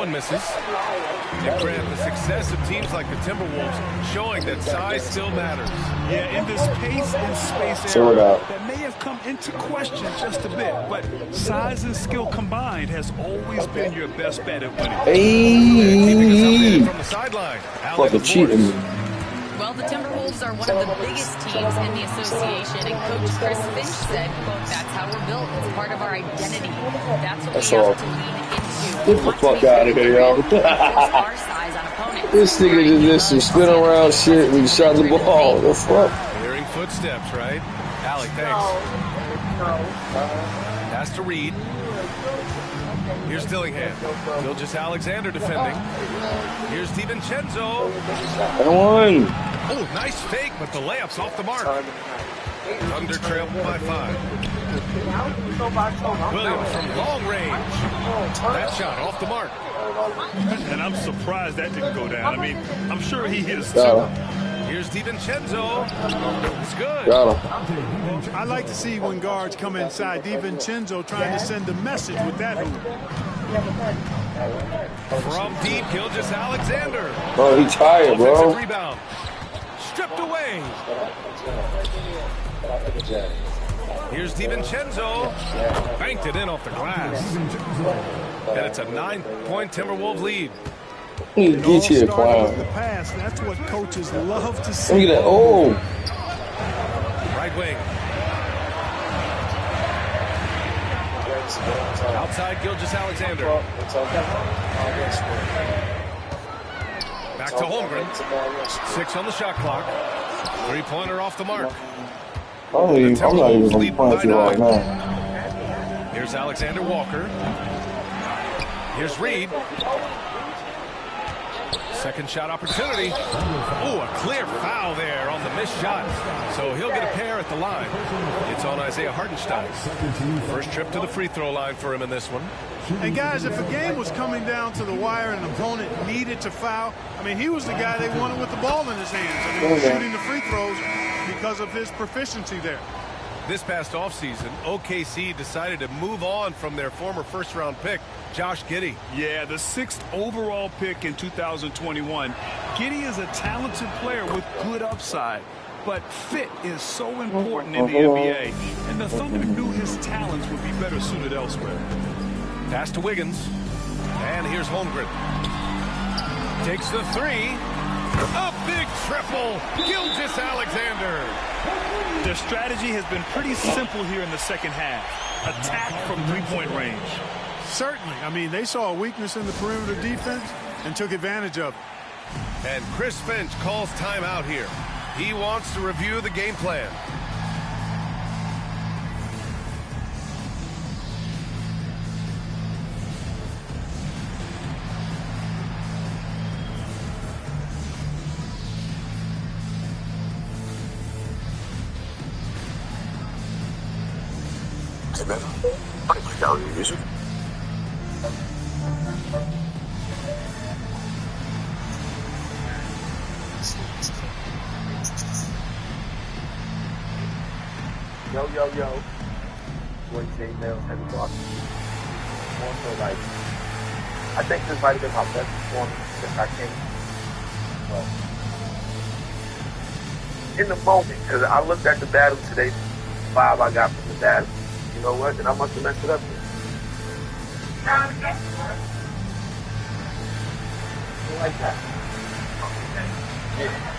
one misses. And Grant, the success of teams like the Timberwolves showing that size still matters. Yeah, in this pace and space era, that may have come into question just a bit, but size and skill combined has always been your best bet at winning. Hey! From the sideline. Fucking cheating. Well, the Timberwolves are one of the biggest teams in the association, and Coach Chris Finch said, quote, "That's how we're built. It's part of our identity. That's what we have to lean into. Get the fuck out of here, y'all. Our size on opponents." This nigga just did some spin around shit when he shot the ball. The fuck? Hearing footsteps, right? Allie, thanks. Pass to Reed. Here's Dillingham. Gilgeous-Alexander defending. Here's DiVincenzo. Come on. Oh, nice fake, but the layup's off the mark. Thunder trail by 5. Williams from long range. That shot off the mark. And I'm surprised that didn't go down. I mean, I'm sure he hit his two. Here's DiVincenzo. It's good. Got him. I like to see when guards come inside. DiVincenzo trying to send a message with that hoop. From deep, Gilgeous-Alexander. Bro, he tired, bro. Rebound. Stripped away. Here's DiVincenzo. Banked it in off the glass. And it's a 9-point Timberwolves lead. He gets you a clown. That's what coaches love to see. Look at that. Oh. Right wing. Outside Gilgeous-Alexander. Back to Holmgren. 6 on the shot clock. 3-pointer off the mark. I'm not even going to punch you right now. Here's Alexander Walker. Here's Reed. Second shot opportunity. Oh, a clear foul there on the missed shot. So he'll get a pair at the line. It's on Isaiah Hartenstein. First trip to the free throw line for him in this one. And guys, if a game was coming down to the wire and an opponent needed to foul, I mean, he was the guy they wanted with the ball in his hands. I mean, shooting the free throws because of his proficiency there. This past offseason, OKC decided to move on from their former first-round pick, Josh Giddey. Yeah, the 6th overall pick in 2021. Giddey is a talented player with good upside, but fit is so important in the NBA, and the Thunder knew his talents would be better suited elsewhere. Pass to Wiggins, and here's Holmgren. Takes the 3. A big triple, Gilgeous-Alexander. Their strategy has been pretty simple here in the second half. Attack from three-point range. Certainly. I mean, they saw a weakness in the perimeter defense and took advantage of it. And Chris Finch calls timeout here. He wants to review the game plan. Music. Yo. Boy, J-Mail, heavy block. More so like, I think this might have been my best performance since I came. Well, in the moment, because I looked at the battle today, 5 I got from the battle. You know what? And I must have messed it up. Like that. Yeah.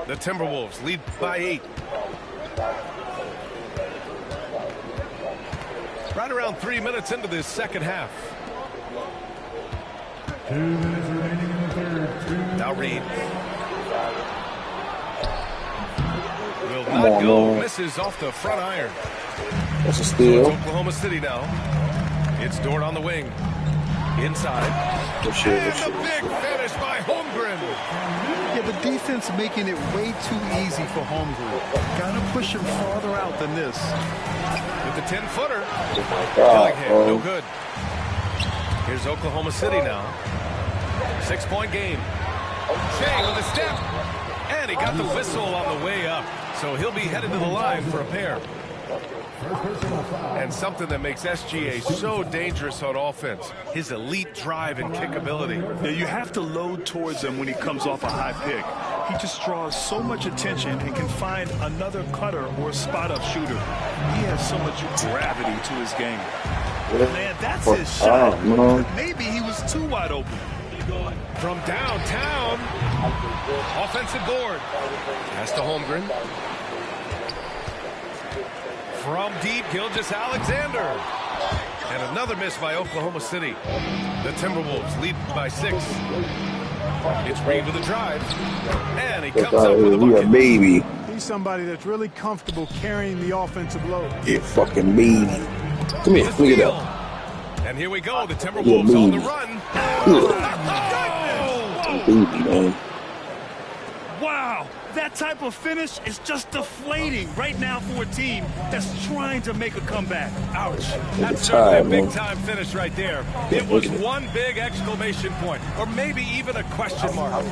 The Timberwolves lead by 8. Right around 3 minutes into this second half. 2 minutes remaining in the third. Now Reed. Will not go. Misses off the front iron. That's a steal. So it's Oklahoma City now. It's Dort on the wing. Inside. Good shit. And a big finish by Holmgren. Yeah, the defense making it way too easy for Holmgren. Got to push him farther out than this. With the 10-footer. God, Dillingham, no good. Here's Oklahoma City now. 6-point game. Shea with a step. And he got the whistle on the way up. So he'll be headed to the line for a pair. And something that makes SGA so dangerous on offense, his elite drive and kick ability. Now, you have to load towards him when he comes off a high pick. He just draws so much attention and can find another cutter or spot-up shooter. He has so much gravity to his game. Man, that's his shot. Maybe he was too wide open. From downtown, offensive board. Pass to Holmgren. From deep, Gilgeous-Alexander. And another miss by Oklahoma City. The Timberwolves lead by 6. It's Reed with a drive. And he comes up with a bucket. Baby. He's somebody that's really comfortable carrying the offensive load. Yeah, fucking baby. Come here, look at that. And here we go, the Timberwolves on the run. Baby, man. Wow, that type of finish is just deflating right now for a team that's trying to make a comeback. Ouch. That's certainly a big-time finish right there. It was one big exclamation point, or maybe even a question mark.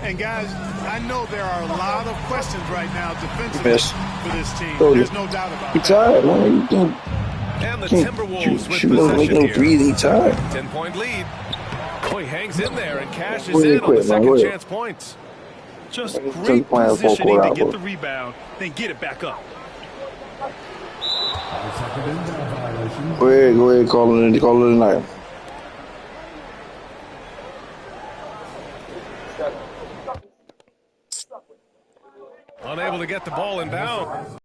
And guys, I know there are a lot of questions right now defensively for this team. There's no doubt about it. He's tired, man. And the Timberwolves with possession here. 10-point lead. Boy, hangs in there and cashes in on the second-chance points. Just great positioning to get the rebound, then get it back up. Go ahead, call it a night. Unable to get the ball in bounds.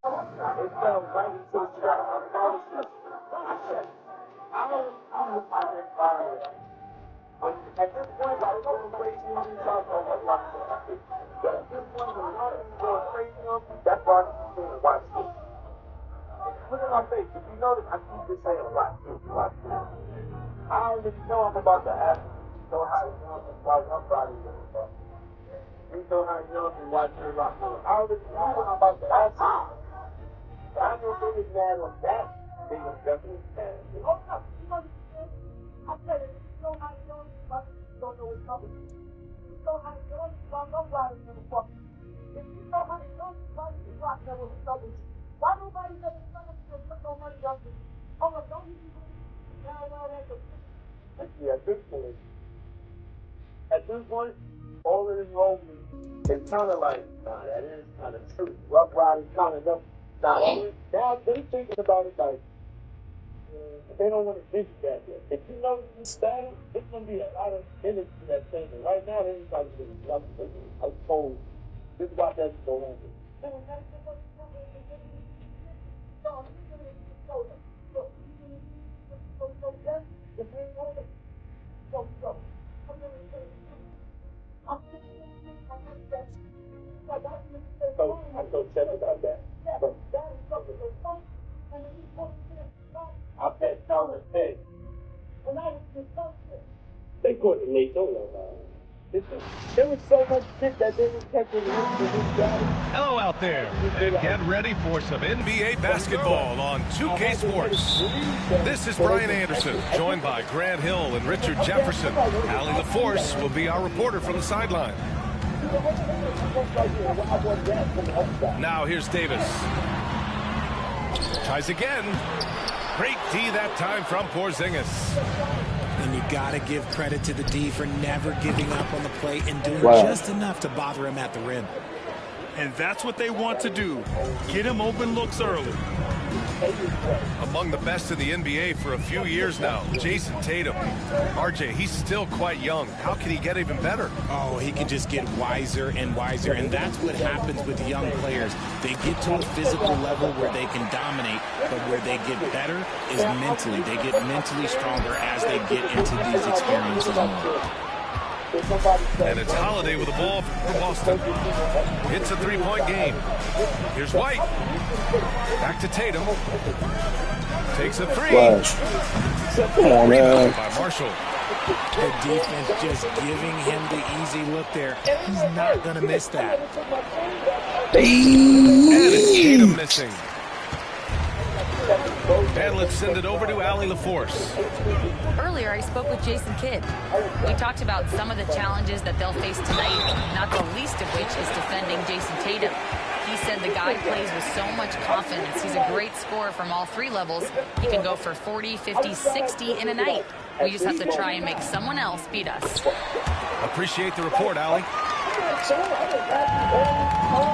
At this point, I don't know what crazy on this house or what watch it. At this point, when y'all going crazy on me, that's why I'm doing watch it. Look at my face. If you notice, I keep just saying watch it, watch it. I already know I'm about to ask you. You know how you know and watch my body. You know how you know and watch your rock. I already know what I'm about to ask you. I know they was mad on that. They was definitely mad. Oh, no, you know, I said it. You know how you know it, but you don't know what's coming. You know how you know it, but nobody never fucking. If you know how you know it, but you rock never fucking. Why nobody never fucking put no money on this? Oh, well, don't you do it? Now that's a. Actually, at this point, all of this rolling, it's kind of like, nah, that is kind of true. Rough Riders kind of them. Nah, now they thinking about it like. They don't want to visit that yet. If you know this battle, it's going to be a lot of energy to that thing. And right now, they ain't probably doing nothing. I was told, this is why that's going on. I told Chef about that. I bet Thomas said, when I was disgusted, they caught the late solo. There was so much shit that they was catching. Hello out there, and get ready for some NBA basketball on 2K Sports. This is Brian Anderson, joined by Grant Hill and Richard Jefferson. Allie LaForce will be our reporter from the sideline. Now here's Davis. Tries again. Great D that time from Porzingis. And you got to give credit to the D for never giving up on the play and doing just enough to bother him at the rim. And that's what they want to do. Get him open looks early. Among the best in the NBA for a few years now, Jason Tatum. RJ, he's still quite young. How can he get even better? Oh, he can just get wiser and wiser, and that's what happens with young players. They get to a physical level where they can dominate, but where they get better is mentally. They get mentally stronger as they get into these experiences more. And it's Holiday with the ball for Boston. It's a three-point game. Here's White. Back to Tatum. Takes a three. Come on, man. By Marshall. The defense just giving him the easy look there. He's not going to miss that. And it's Tatum missing. And let's send it over to Allie LaForce. Earlier, I spoke with Jason Kidd. We talked about some of the challenges that they'll face tonight, not the least of which is defending Jason Tatum. He said the guy plays with so much confidence. He's a great scorer from all three levels. He can go for 40, 50, 60 in a night. We just have to try and make someone else beat us. Appreciate the report, Allie.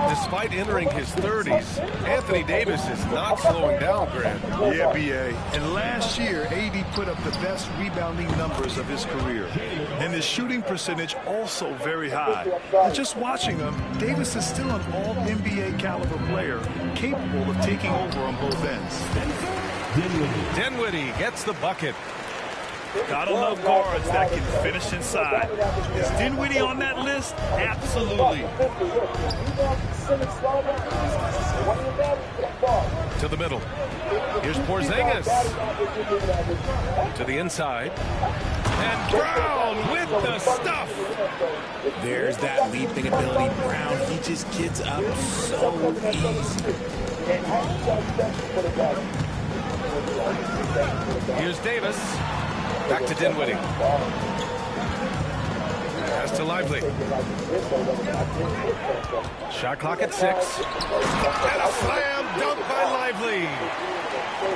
Despite entering his 30s, Anthony Davis is not slowing down, Grant. Yeah, B.A. And last year, AD put up the best rebounding numbers of his career. And his shooting percentage also very high. And just watching him, Davis is still an all-NBA caliber player, capable of taking over on both ends. Dinwiddie gets the bucket. Gotta love guards that can finish inside. Is Dinwiddie on that list? Absolutely. To the middle. Here's Porzingis. To the inside. And Brown with the stuff. There's that leaping ability. Brown, he just gets up so easy. Here's Davis. Back to Dinwiddie. Pass to Lively. Shot clock at 6. And a slam dunk by Lively.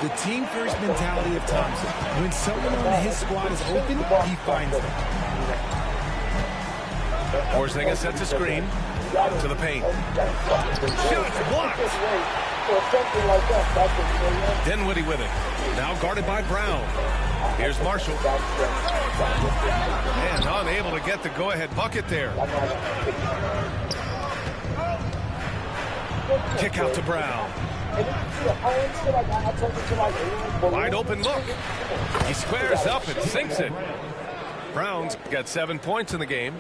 The team-first mentality of Thompson. When someone on his squad is open, he finds them. Porzingis sets a screen. To the paint. Shot blocked. Dinwiddie with it. Now guarded by Brown. Here's Marshall. And unable to get the go-ahead bucket there. Kick out to Brown. Wide open look. He squares up and sinks it. Brown's got 7 points in the game.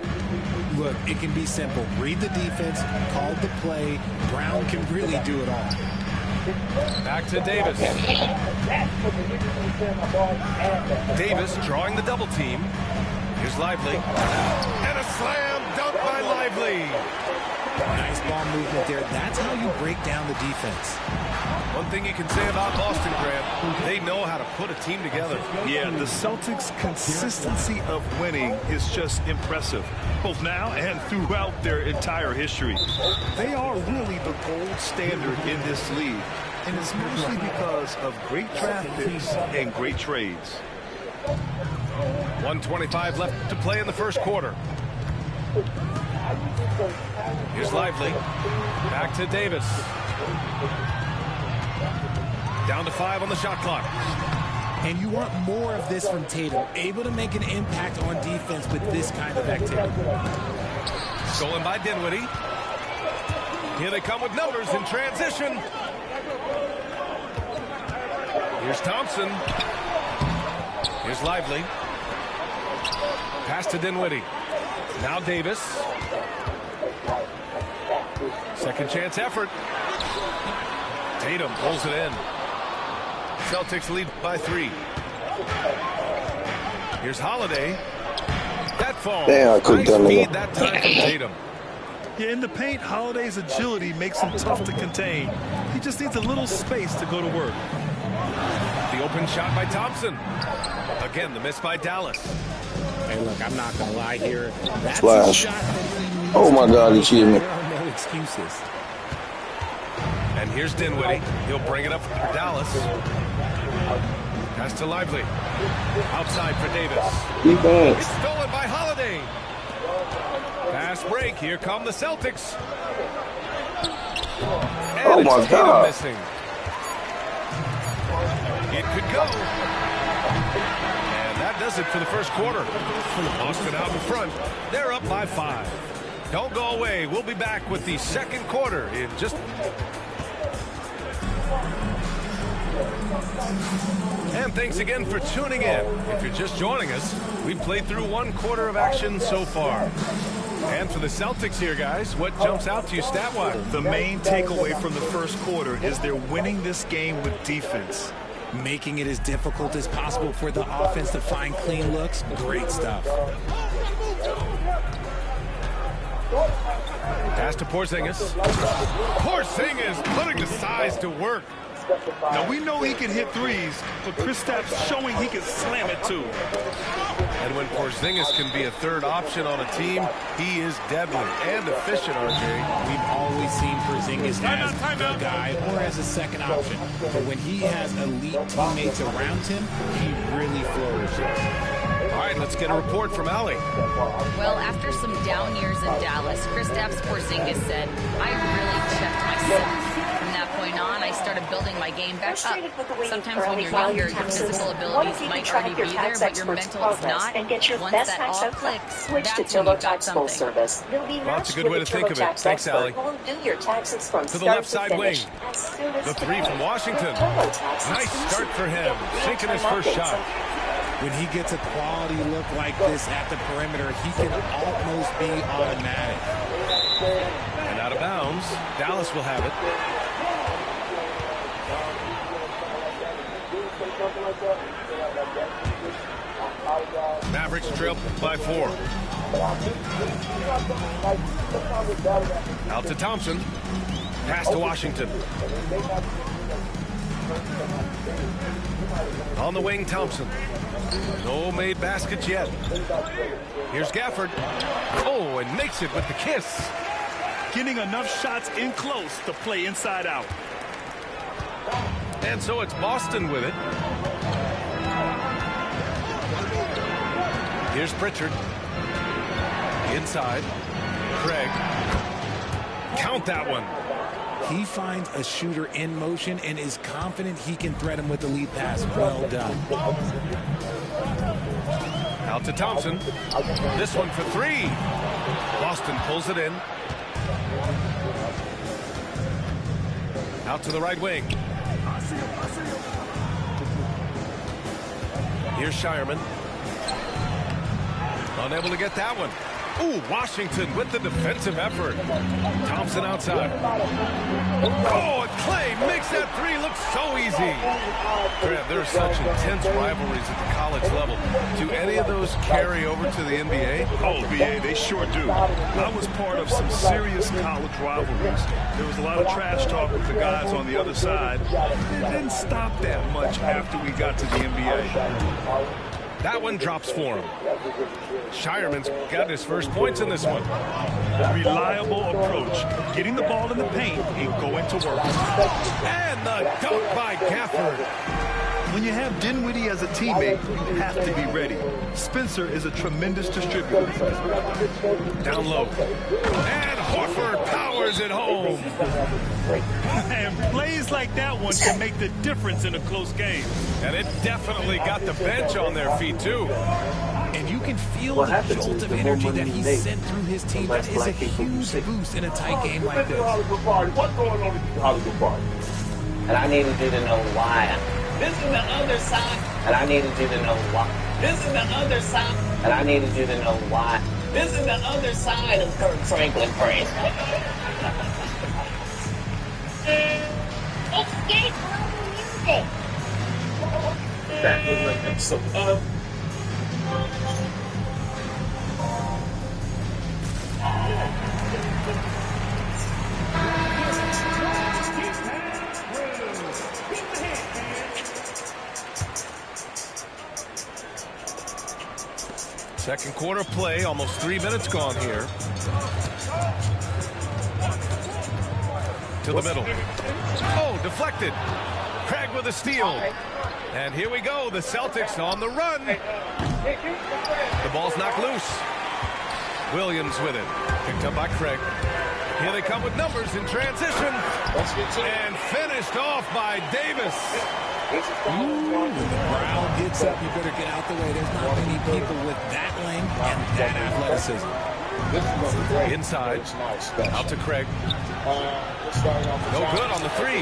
Look, it can be simple. Read the defense, call the play. Brown can really do it all. Back to Davis. Davis drawing the double team. Here's Lively. And a slam dunk by Lively. Nice ball movement there. That's how you break down the defense. One thing you can say about Boston, Grant, they know how to put a team together. Yeah, the Celtics' consistency of winning is just impressive, both now and throughout their entire history. They are really the gold standard in this league, and it's mostly because of great draft picks and great trades. 1:25 left to play in the first quarter. Here's Lively. Back to Davis. Down to 5 on the shot clock. And you want more of this from Tatum, able to make an impact on defense with this kind of activity. Stolen by Dinwiddie. Here they come with numbers in transition. Here's Thompson. Here's Lively. Pass to Dinwiddie. Now Davis. Second chance effort. Tatum pulls it in. Celtics lead by 3. Here's Holiday. That falls. Damn, I could've done speed it. that time from Tatum. Yeah, in the paint, Holiday's agility makes him tough to contain. He just needs a little space to go to work. The open shot by Thompson. Again, the miss by Dallas. Hey, look, I'm not going to lie here. That's Flash. a shot that he needs Oh, my to God, he make. cheated me. There are no excuses. And here's Dinwiddie. He'll bring it up for Dallas. Pass to Lively. Outside for Davis. Defense. It's stolen by Holiday. Pass break. Here come the Celtics. And Oh, it's my Tatum God. missing. It could go. And that does it for the first quarter. Boston out in front. They're up by 5. Don't go away. We'll be back with the second quarter in just... And thanks again for tuning in. If you're just joining us, we've played through 1 quarter of action so far. And for the Celtics here, guys, what jumps out to you stat-wise? The main takeaway from the first quarter is they're winning this game with defense. making it as difficult as possible for the offense to find clean looks. Great stuff. Pass to Porzingis. Porzingis putting the size to work. Now, we know he can hit threes, but Kristaps showing he can slam it too. And when Porzingis can be a third option on a team, he is deadly and efficient, RJ. We've always seen Porzingis as the guy or as a second option. But when he has elite teammates around him, he really flourishes. All right, let's get a report from Allie. Well, after some down years in Dallas, Kristaps Porzingis said, I really checked myself. From that point on, I started building my game back up. Sometimes when you're younger, your physical abilities might already be there, but your mental is not. Once that all clicks, that's when you've got something. Well, that's a good way to think of it. Thanks, Allie. To the left side wing. The three from Washington. Nice start for him. Sinking his first shot. When he gets a quality look like this at the perimeter, he can almost be automatic. And out of bounds, Dallas will have it. Mavericks trail by 4. Out to Thompson. Pass to Washington. On the wing, Thompson. No made baskets yet. Here's Gafford. Oh, and makes it with the kiss. Getting enough shots in close to play inside out. And so it's Boston with it. Here's Pritchard. Inside. Craig. Count that one. He finds a shooter in motion and is confident he can thread him with the lead pass. Well done. Out to Thompson. This one for 3. Boston pulls it in. Out to the right wing. Here's Shireman. Unable to get that one. Ooh, Washington with the defensive effort. Thompson outside. Oh, and Clay makes that 3 look so easy. Grant, there are such intense rivalries at the college level. Do any of those carry over to the NBA? Oh, BA, they sure do. I was part of some serious college rivalries. There was a lot of trash talk with the guys on the other side. It didn't stop that much after we got to the NBA. That one drops for him. Shireman's got his first points in this one. Reliable approach. Getting the ball in the paint and going to work. And the dunk by Gafford. When you have Dinwiddie as a teammate, you have to be ready. Spencer is a tremendous distributor. Down low. And Horford powers it home. And plays like that one can make the difference in a close game. And it definitely got the bench on their feet, too. And you can feel the jolt of energy that he sent through his team. That is a huge boost in a tight game like this. What's going on at the Hollywood party? And I needed you to know why. This is the other side. And I needed you to know why. This is the other side. And I needed you to know why. This is the other side of Kirk Franklin praise. Escape music. That was like some Second quarter play, almost 3 minutes gone here. To the middle. Oh, deflected. Craig with a steal. And here we go, the Celtics on the run. The ball's knocked loose. Williams with it. Picked up by Craig. Here they come with numbers in transition. And finished off by Davis. Ooh, when the crowd gets up, you better get out the way. There's not many people with that length and that athleticism. Inside. Out to Craig. No good on the 3.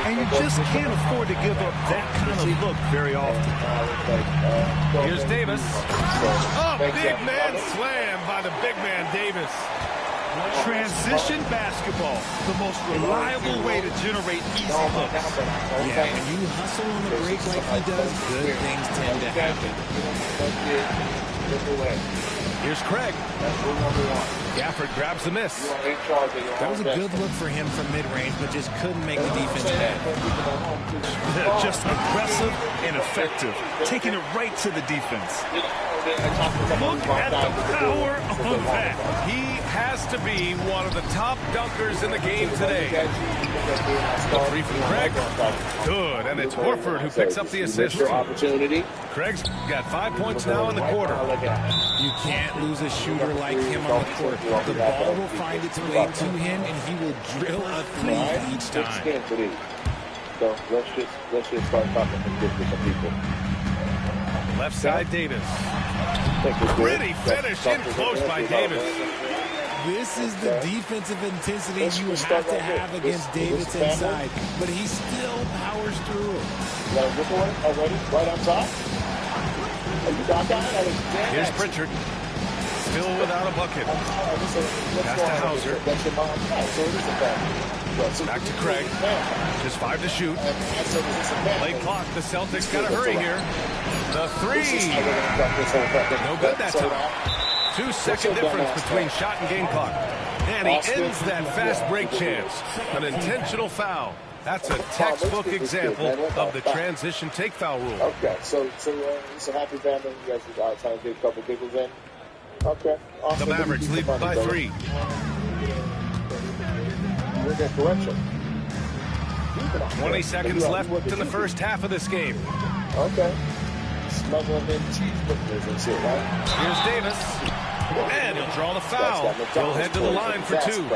And you just can't afford to give up that kind of look very often. Here's Davis. Oh, big man slam by the big man Davis. Transition basketball, the most reliable way to generate easy looks. Yeah, when you hustle on the break like he does, good things tend to happen. Here's Craig. Gafford grabs the miss. That was a good look for him from mid-range, but just couldn't make the defense pay. Just aggressive and effective, taking it right to the defense. Look at the power on that. He has to be one of the top dunkers in the game today. The three from Craig. Good, and it's Horford who picks up the assist. Craig's got 5 points now in the quarter. You can't lose a shooter like him on the court. The ball will find its way to him, and he will drill a three each time. So let's just start talking to some people. Left side, Davis. Pretty finish in close by Davis. This is the defensive intensity you have to have against Davis inside, but he still powers through it. Already, right on top. Here's Pritchard. Still without a bucket. Pass to Hauser. Back to Craig. Just 5 to shoot. Late clock. The Celtics got to hurry here. The three. No good that time. 2-second difference between shot and game clock. And he ends that fast break chance. An intentional foul. That's a textbook example of the transition take foul rule. Okay, so it's a happy family. You guys are trying to get a couple giggles in. Okay. The Mavericks lead by 3. We're getting correction. 20 seconds left in the first half of this game. Okay. Smuggling in cheeseburgers and shit, right? Here's Davis. And he'll draw the foul. He'll head to the line for 2.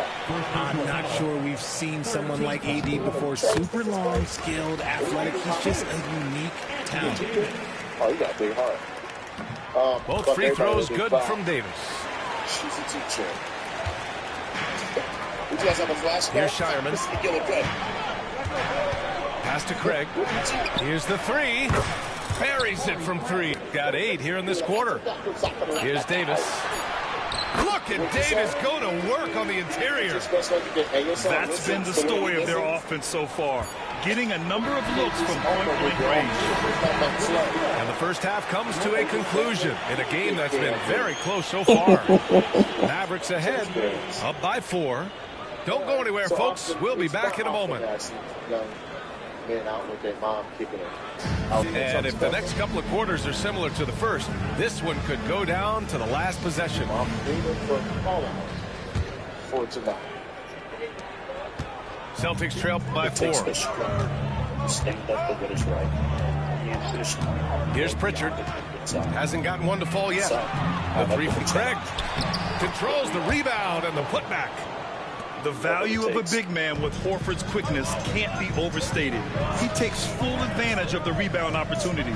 I'm not sure we've seen someone like AD before. Super long, skilled, athletic. He's just a unique talent. Oh, you got a big heart. Both free throws good from Davis. She's a teacher. Would you guys have a flashback? Here's Shireman. Pass to Craig. Here's the 3. Buries it from 3. Got 8 here in this quarter. Here's Davis. Look at Davis go to work on the interior. That's been the story of their offense so far. Getting a number of looks from point-blank range. And the first half comes to a conclusion in a game that's been very close so far. Mavericks ahead, up by 4. Don't go anywhere, folks. We'll be back in a moment. And if the next couple of quarters are similar to the first, this one could go down to the last possession. Celtics trail by 4. Here's Pritchard. Hasn't gotten one to fall yet. The 3 from Craig. Controls the rebound and the putback. The value of a big man with Horford's quickness can't be overstated. He takes full advantage of the rebound opportunity.